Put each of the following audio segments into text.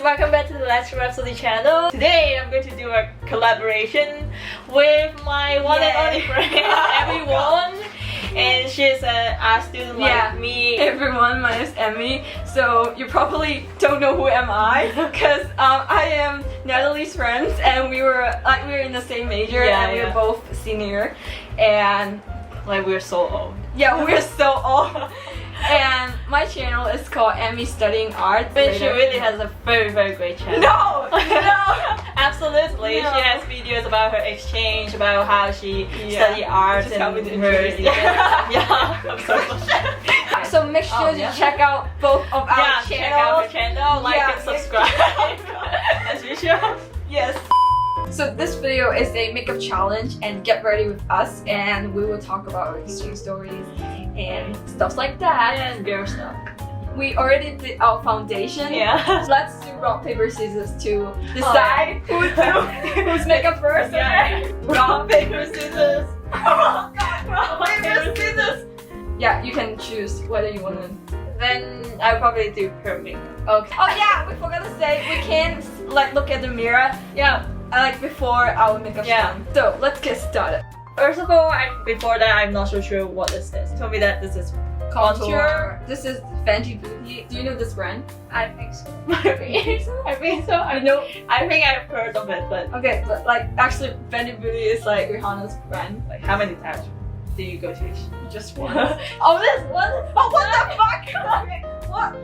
guys, welcome back to the Let's Rhapsody channel. Today I'm going to do a collaboration with my one and only friend, EmmeWong. And she's an art student like me. Hey everyone, my name is Emme. So you probably don't know who am I, because I am Natalie's friend, and we were in the same major, and we were both senior, and like we're so old. Yeah, we're so old. And my channel is called Emme Studying Art. But she really has a very great channel. No! Absolutely. No. She has videos about her exchange, about how she studied art just and her I'm so sorry. So make sure to check out both of our channels. Check out her channel, like and subscribe. As usual. Yes. So this video is a makeup challenge, and get ready with us, and we will talk about our exchange stories and stuff like that. And girl stuff. We already did our foundation. Yeah. So let's do rock, paper, scissors to decide who's makeup first. Okay. Rock, paper, scissors. Rock, paper, scissors. Yeah, you can choose whether you want to. Then I'll probably do her makeup. Okay. Oh yeah, we forgot to say we can like look at the mirror. Yeah. Like before our makeup's done. So let's get started. First of all, before that, I'm not so sure what is this. Tell me that this is contour. This is Fenty Beauty. Do you know this brand? I think so. I think so. I know. I think I've heard of it, but okay. But like actually, Fenty Beauty is like Rihanna's brand. Like how many times do you go to? Just once. Oh, this one. Oh, what the fuck? What?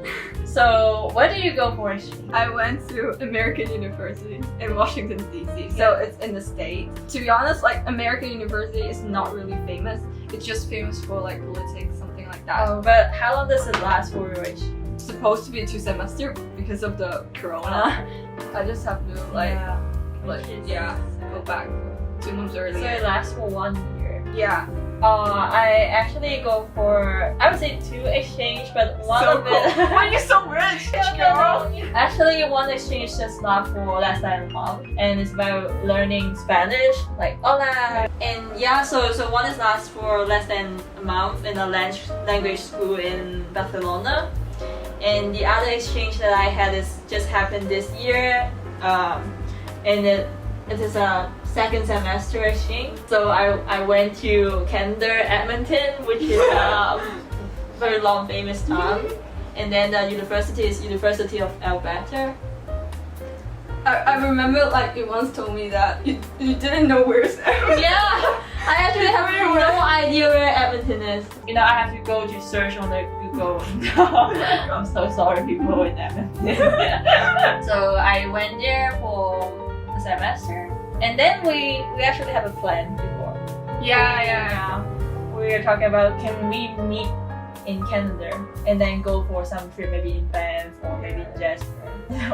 So, where do you go for exchange? I went to American University in Washington DC, so it's in the States. To be honest, like American University is not really famous. It's just famous for like politics, something like that. Oh, but how long does it last for your exchange? It's supposed to be 2 semesters because of the corona. I just have to go back 2 months earlier. So it lasts for 1 year. Yeah. I actually go for, I would say 2 exchange, but one of it. Why are you so rich, girl? Actually, one exchange just lasts for less than a month, and it's about learning Spanish, like hola. And yeah, so one is lasts for less than a month in a language school in Barcelona, and the other exchange that I had is just happened this year, and it is a 2nd semester exchange. So I went to Canada, Edmonton, which is a very long famous town. And then the university is University of Alberta. I remember like you once told me that you didn't know where's Edmonton. Yeah, I actually have no idea where Edmonton is. You know, I have to go to search on the Google. I'm so sorry, people in Edmonton. So I went there for a semester. And then we actually have a plan before. Yeah. We were talking about, can we meet in Canada and then go for some trip, maybe in Banff or maybe in Jasper.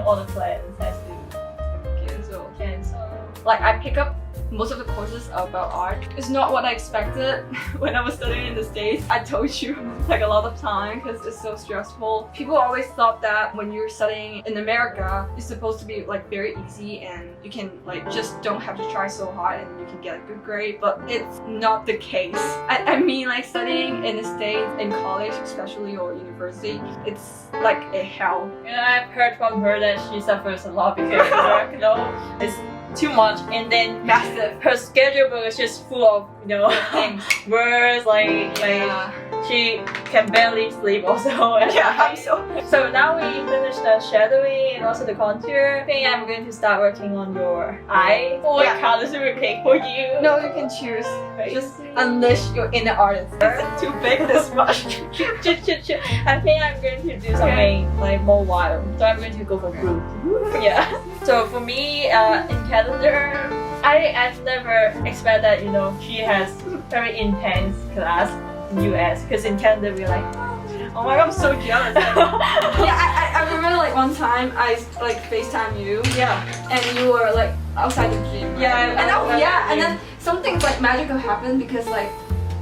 All the plans has to cancel. Like I pick up most of the courses about art. It's not what I expected when I was studying in the States. I told you like a lot of time because it's so stressful. People always thought that when you're studying in America, it's supposed to be like very easy and you can like just don't have to try so hard and you can get a good grade, but it's not the case. I mean like studying in the States, in college especially or university, it's like a hell. You know, I've heard from her that she suffers a lot because work, you know, it's too much, and then massive. Her schedule book is just full of, you know, things, words, like she can barely sleep also. So now we finished the shadowing and also the contour. I think I'm going to start working on your eye. What colors do we pick for you? No, you can choose. Just unleash your inner artist. It's too big this much. I think I'm going to do something like more wild. So I'm going to go for blue. Yeah. So for me, in Canada, I've never expected that, you know, she has very intense class in US, because in Canada we're like, oh my god, I'm so jealous. I remember like one time I like FaceTime you. Yeah. And you were like outside the gym. Right? Yeah. And then something like magical happened because like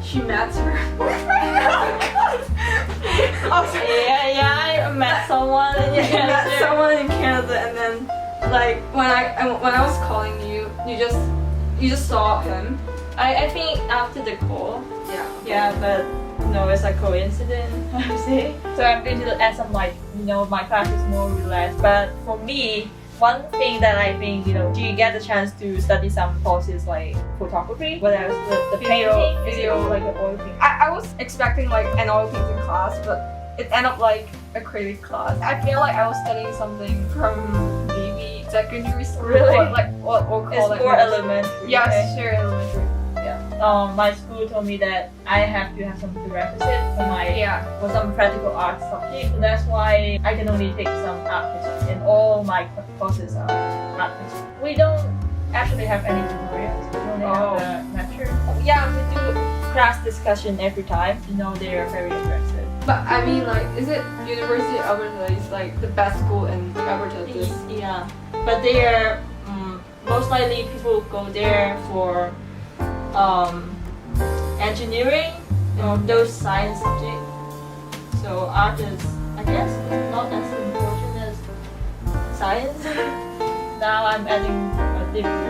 she met her boyfriend. I met someone in Canada. Met someone in Canada, and then like when I was calling you, you just saw him. I think after the call. Yeah, but it's a coincidence, I would say. So I'm going to add some like, my class is more relaxed. But for me, one thing that I think, do you get the chance to study some courses like photography? What else? The video, like the oil painting. I was expecting like an oil painting class, but it ended up like a creative class. I feel like I was studying something from maybe secondary school. Really? Or, like, or call It's it more like, elementary. yeah, okay? it's sure elementary. My school told me that I have to have some prerequisite for some practical art subject. So that's why I can only take some art history, and all my courses are art history. We don't actually have any tutorials. We only have the lecture. Yeah, we do class discussion every time. They are very aggressive. But I mean, like, is it University of Alberta is like the best school in Alberta? Yeah, but they are most likely people go there for engineering or those science subjects. So art is, I guess, not as important as science. Now I'm adding a different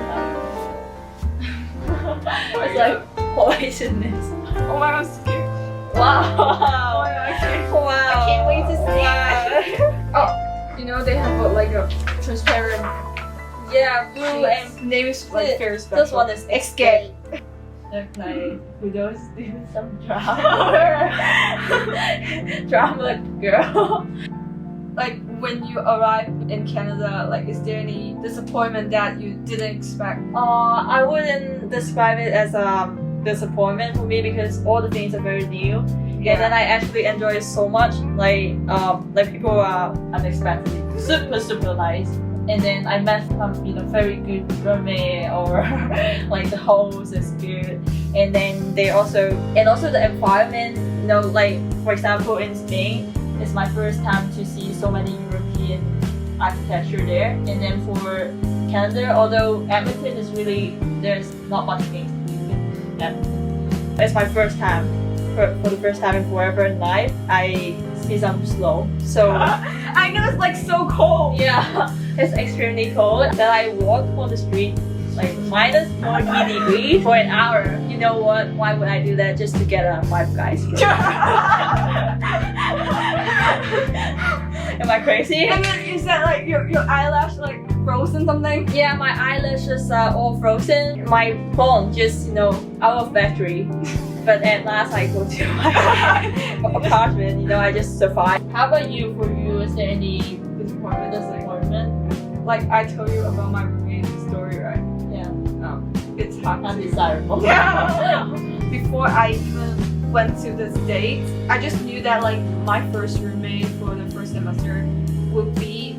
it's like poisonous. Oh my god, I'm scared. Wow. Oh my god, Wow. I can't wait to see it. Oh, they have like a transparent. Yeah, blue and and name is like very special. this one is Escape. Look like who knows do some drama. Drama girl. Like when you arrive in Canada, like is there any disappointment that you didn't expect? I wouldn't describe it as a disappointment for me because all the things are very new. Yeah. And then I actually enjoy it so much. Like people are unexpectedly super nice. And then I met some very good roommate or like the host is good. And then they also the environment, like for example in Spain, it's my first time to see so many European architecture there. And then for Canada, although Edmonton is really, there's not much things to do in Edmonton. It's my first time, for the first time in forever in life, I see some snow. So I know it's like so cold. yeah, it's extremely cold. Then I walk on the street like minus 40 degrees for an hour. You know what? Why would I do that? Just to get a Five Guys. Am I crazy? And then is that like your eyelash like frozen something? Yeah, my eyelashes are all frozen. My phone just out of battery. But at last I go to my apartment. I just survived. How about you? For you, is there any disappointment? Like I told you about my roommate's story, right? Yeah. It's hard. Undesirable. Yeah. Before I even went to the States, I just knew that like my first roommate for the first semester would be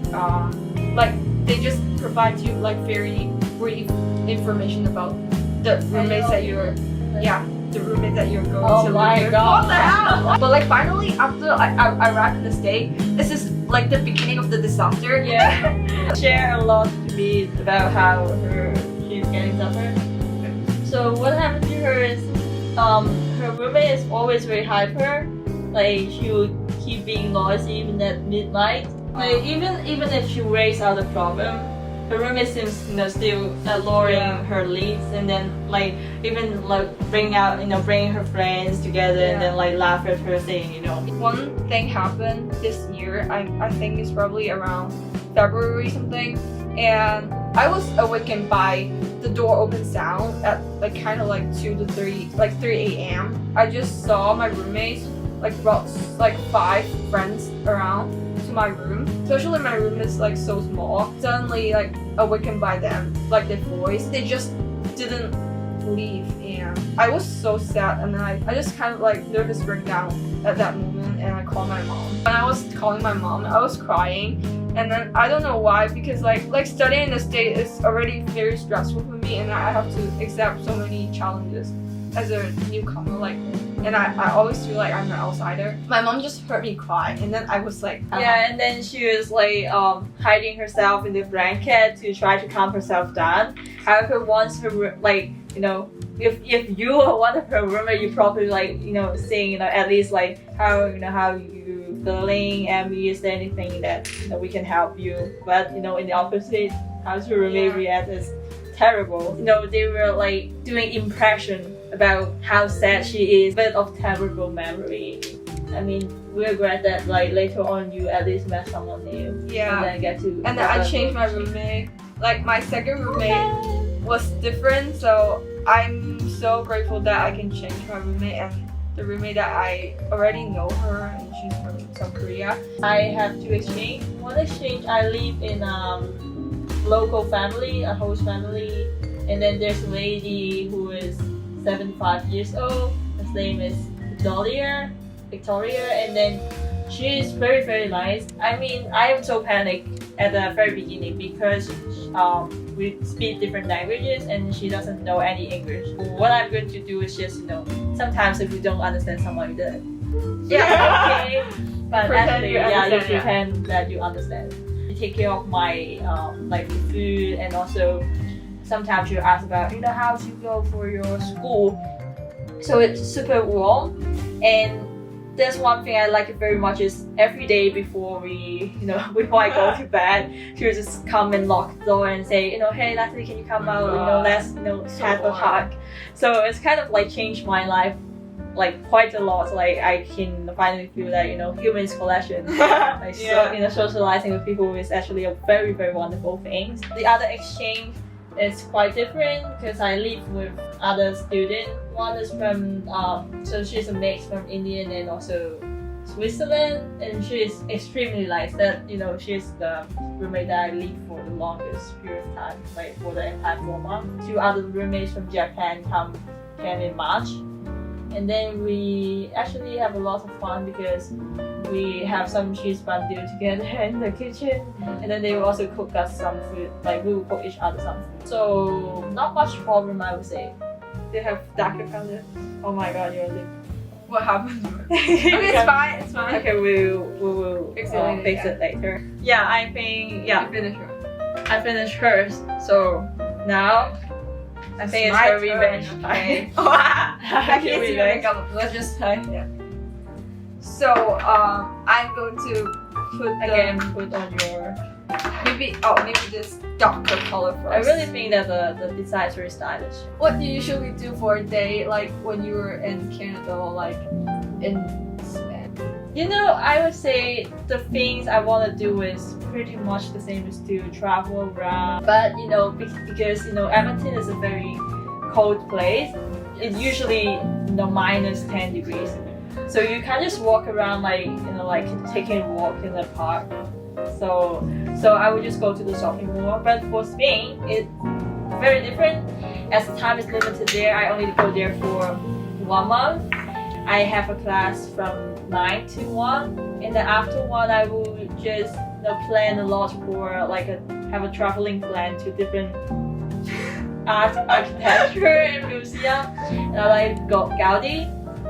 like they just provide you like very brief information about the roommates that you're the roommate that you're going to Oh my live with. god. What the hell? But like finally after I arrived in the state, this is like the beginning of the disaster. Yeah. Share a lot to me about how she's getting tougher. So what happened to her is her roommate is always very hyper. Like she would keep being noisy even at midnight. Like even if she wakes out the problem, her roommate seems still lowering her leads, and then like even like bring her friends together and then like laugh at her saying One thing happened this year, I think it's probably around February something, and I was awakened by the door open sound at like kind of like 2 to 3 a.m. I just saw my roommates like brought like 5 friends around to my room. Especially my room is like so small. Suddenly like awakened by them, like their voice. They just didn't leave, and I was so sad, and then I just kind of like nervous breakdown at that moment, and I called my mom. When I was calling my mom, I was crying, and then I don't know why, because like studying in the state is already very stressful for me, and I have to accept so many challenges as a newcomer, like, and I always feel like I'm an outsider. My mom just heard me cry, and then I was like, yeah, and then she was like hiding herself in the blanket to try to calm herself down. However, once her like if you were one of her roommate, you probably like saying at least like how you feeling, Emme, is there anything that we can help you? But in the opposite, how's your roommate react is terrible. They were like doing impression about how sad she is. Bit of terrible memory. I mean, we regret that like later on you at least met someone new. Yeah. And then get to. And then I changed my roommate. Like my second roommate was different, so I'm so grateful that I can change my roommate. And the roommate that I already know her, and she's from South Korea. I have two exchange. One exchange, I live in local family, a host family, and then there's a lady who is 75 years old. Her name is Victoria, and then she is very, very nice. I mean, I am so panicked at the very beginning because we speak different languages and she doesn't know any English. What I'm going to do is just, sometimes if you don't understand someone, you okay. But actually, you pretend that you understand. You take care of my like food, and also sometimes you ask about, how to go for your school. So it's super warm, and there's one thing I like it very much is every day before before I go to bed, she'll just come and lock the door and say, hey Natalie, can you come out? Let's have a hug. So it's kind of like changed my life like quite a lot. Like I can finally feel that humans collection, like socializing with people is actually a very, very wonderful thing. The other exchange is quite different because I live with other students. One is from so she's a mix from Indian and also Switzerland, and she is extremely nice. That she's the roommate that I live for the longest period of time, like for the entire 4 months. Two other roommates from Japan came in March, and then we actually have a lot of fun because we have some cheese fondue together in the kitchen, and then they will also cook us some food. Like we will cook each other some food. So not much problem, I would say. They have darker color. Oh my god, your lip. What happened? Okay, it's fine. It's fine. Okay, we will fix it later. Yeah, I think You finish yours. I finished hers. So now I think it's her revenge time. I can't see your makeup. Let's just try. Yeah. So I'm going to put on your maybe this darker color first. I really think that the design is very stylish. What do you usually do for a day, like when you were in Canada or like in Spain? I would say the things I want to do is pretty much the same as to travel around. But because Edmonton is a very cold place, it's usually minus 10 degrees. So you can't just walk around like taking a walk in the park. So I would just go to the shopping mall. But for Spain, it's very different. As the time is limited there, I only go there for 1 month. I have a class from 9 to 1, and then after 1 I will just plan a lot for have a traveling plan to different art, architecture and museum. And I like Gaudi.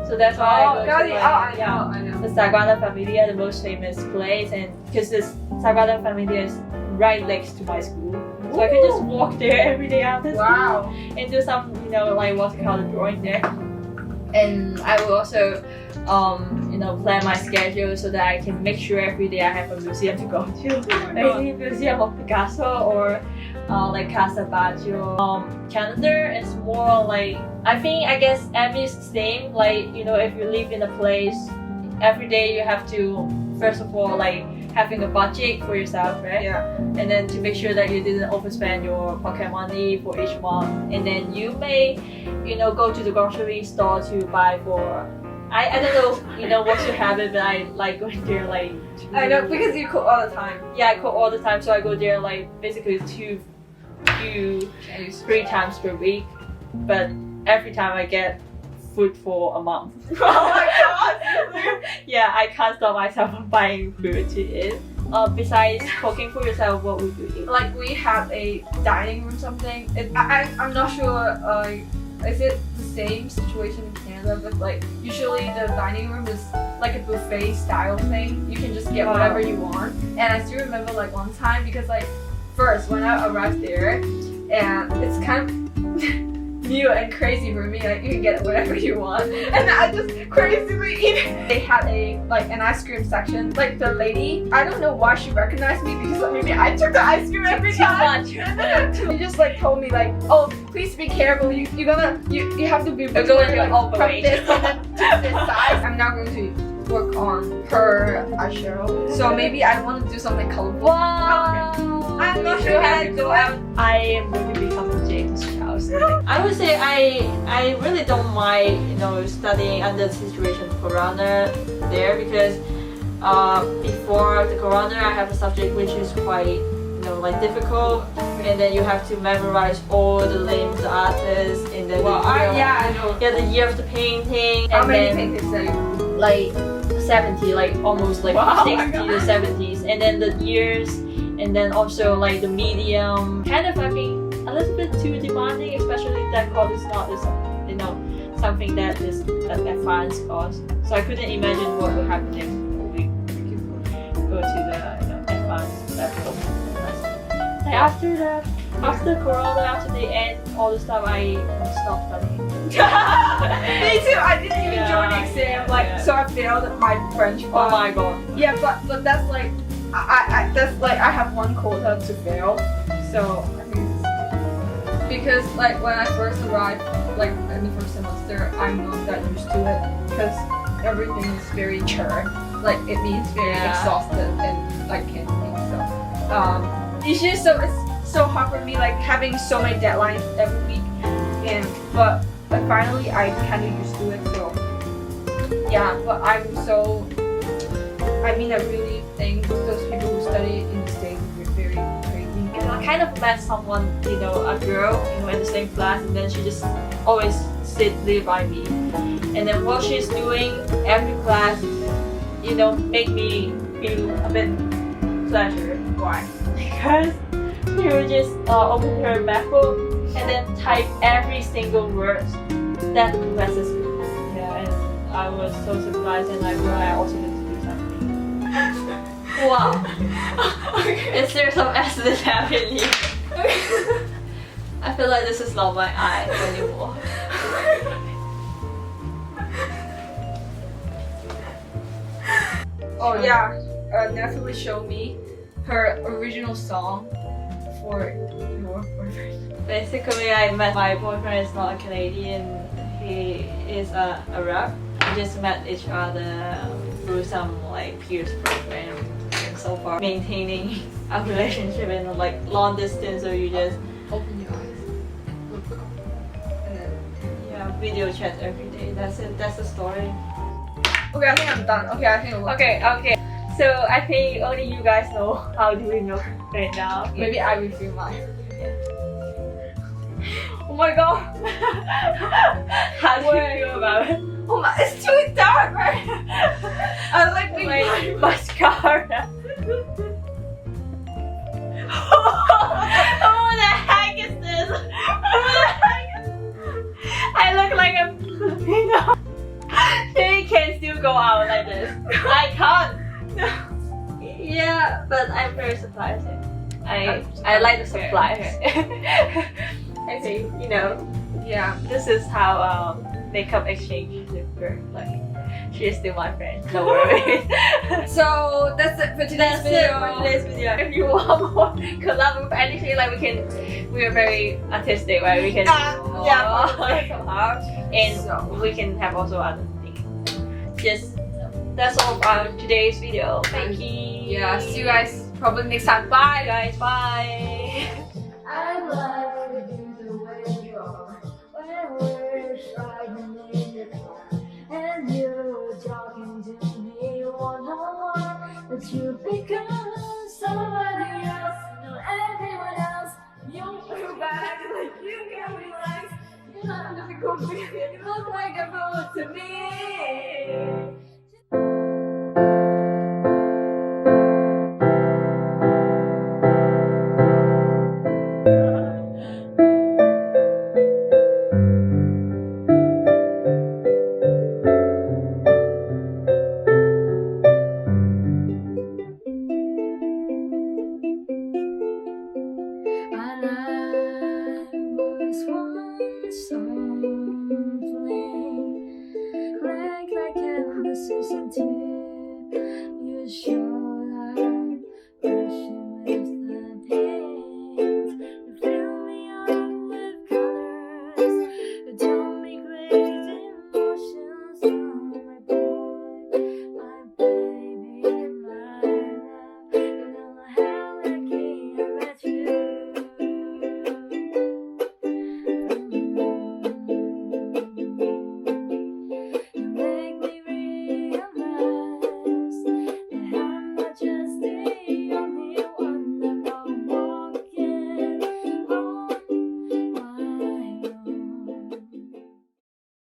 So that's why I go to I know. The Sagrada Familia, the most famous place, and because this Sagrada Familia is right next to my school, so I can just walk there every day after school and do some watercolor drawing there. And I will also plan my schedule so that I can make sure every day I have a museum to go to. Maybe Museum of Picasso or Casa Baggio. Canada is more like, I guess Emme is the same. If you live in a place, every day you have to, first of all, having a budget for yourself, right? Yeah. And then to make sure that you didn't overspend your pocket money for each month. And then you may, go to the grocery store to buy for, I don't know, what's your habit, but I like going there I know, because you cook all the time. Yeah, I cook all the time, so I go there basically 3 times per week. But every time I get food for a month. Oh my god! Yeah, I can't stop myself from buying food to eat. Besides cooking for yourself, what would you eat? We have a dining room something. I'm not sure, is it the same situation in Canada? But usually the dining room is like a buffet style thing. You can just get whatever you want. And I still remember one time because first when I arrived there, and it's kind of new and crazy for me. Like you can get whatever you want, and I just crazily eat it. They had an ice cream section. Like the lady, I don't know why she recognized me because maybe I took the ice cream every time. She just like told me like, oh, please be careful. You have to be You're going to from overweight. this and then to this size. I'm now going to work on her eyeshadow. So maybe I want to do something colorful. Wow! I'm not sure how to do it. I am going to become James Charles. I would say I really don't mind, you know, studying under the situation of Corona there because before the Corona I have a subject which is quite, you know, like difficult, and then you have to memorize all the names of the artists, and then I know. Yeah, the year of the painting. How and many then, paintings are you? like 70, like almost like Wow, 60 to 70s, and then the years, and then also like the medium. Kind of, I think, a little bit too demanding, especially that course is not, you know, something that is an advanced course. So I couldn't imagine what would happen if we could go to the, you know, advanced level. Like after Corona, after the end, all the stuff, I stopped studying. Me too. I didn't even join the exam. So I failed my French Oh part. my god. Yeah, but that's like I have one quota to fail. So I think it's because like when I first arrived, like in the first semester, I'm not that used to it because everything is very churn. Like it means very exhausted and like can't think so. It's just it's so hard for me like having so many deadlines every week, but finally I kind of used to it. So yeah, but I really think those people who study in the States are very crazy. And I kind of met someone, you know, a girl, you know, in the same class, and then she just always live by me. And then what she's doing every class, you know, make me feel a bit pleasure. Why? Because she would just open her MacBook and then type every single word that pleases me. Yeah, and I was so surprised, and I realized I also need to do something. Wow. Okay. Is there some accident happening? I feel like this is not my eye anymore. Oh yeah, Natalie showed me her original song for your boyfriend. Basically, I met my boyfriend is not a Canadian. He is a Arab. We just met each other through some like peers program, and so far maintaining a relationship in like long distance. So you just Open your eyes. And then video chat every day. That's it. That's the story. okay, I think I'm done. Okay, I think it worked. Okay. So I think only you guys know how do we know right now. Maybe I will feel mine. Oh my god! How do you feel about it? Oh my, it's too dark, right? I like the My mascara. What the heck is this? What the heck is this? I look like a Filipino. She can still go out like this. I can't. Yeah, but I'm very surprised. I like the surprise. I think, you know, yeah. this is how makeup exchange work. Like, she is still my friend. No worries. So that's it for today's video. If you want more collab with anything, like we are very artistic, right? We can and we can have also other things. Just that's all for today's video. Thank you. Yeah, see you guys probably next time. Bye guys. Bye. I like to do the way you are when we're driving in the car and you're talking to me one-on-one, but you become somebody else, no everyone else. You look back like you can relax. You're not difficult because you look like a fool to me.